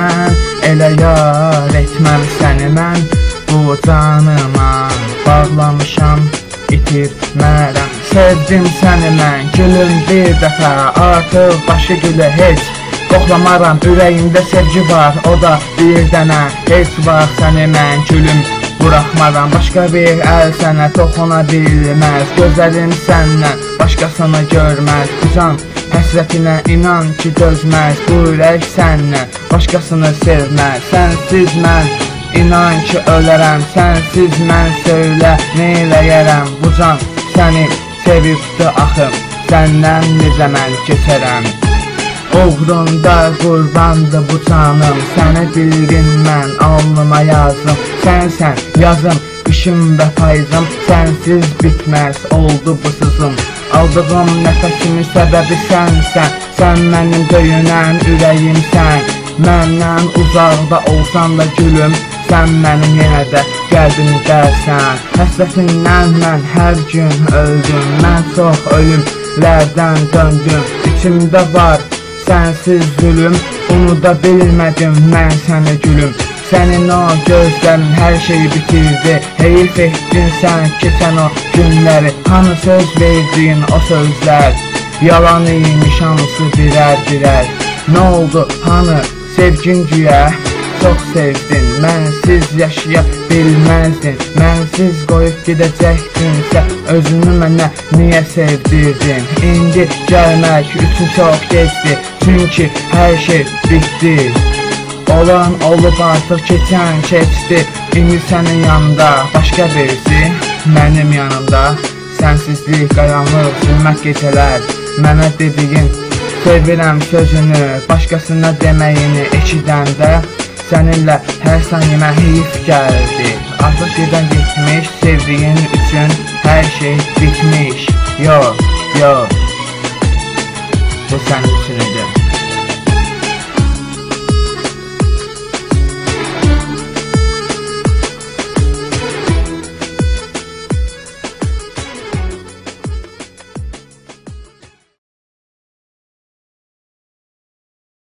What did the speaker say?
mən, elə yar etməm səni mən. Bu canıma bağlamışam, itirmərəm. Sevdim səni mən, gülüm bir dəfə, artıq başı gülə heç qoxlamaram. Ürəyimdə sevgi var, o da bir dənə, heç vaxt səni mən gülüm buraxmaram. Başqa bir əl sənə toxuna bilməz, gözəlim səndən başqasını görməz. Bu can həsrətinə inan ki dözməz, bu ürək səndən başqasını sevməz. Sənsiz mən inan ki ölərəm, sənsiz mən söylə neyləyərəm. Bu can səni sevibdi axı, səndən necə mən keçərəm. Uğrunda qurbandı bu canım, səni bilgin mən alnıma yazdım. Sənsən yazım, qışım və payızım, sənsiz bitməz oldu bu sızım. Aldığım nəfəsimin səbəbi sənsən, sən mənim döyünən ürəyimsən. Məndən uzaqda olsan da gülüm, sən mənim yenə də qəlbimdəsən. Həsrətindən mən hər gün öldüm, mən çox ölümlərdən döndüm. İçimdə var sənsiz zulüm, unuda bilmədim mən səni gülüm. Sənin o gözlərin hər şeyi bitirdi, heyif etdin sən keçən o günləri. Hanı söz verdiyin o sözlər, yalan imiş hamısı birər birər. Nə oldu hanı sevgin güyə, çox sevdin, mənsiz yaşaya bilməzdin. Mənsiz qoyub gedəcəkdinsə, özünü mənə niyə sevdirdin? İndi gəlmək üçün çox geçdi, çünki hər şey bitdi. Olan olub artıq keçən keçdi, indi sənin yanında başqa birisi, mənim yanımda. Sənsizlik, qaranlıq, zülmət gecələr, mənə dediyin sevirəm sözünü, başqasına deməyini eşidəndə səninlə hər saniyəmə heyif gəldi. Artıq gedən getmiş, sevdiyin üçün hər şey bitmiş. Yox, yox, bu sənin üçün.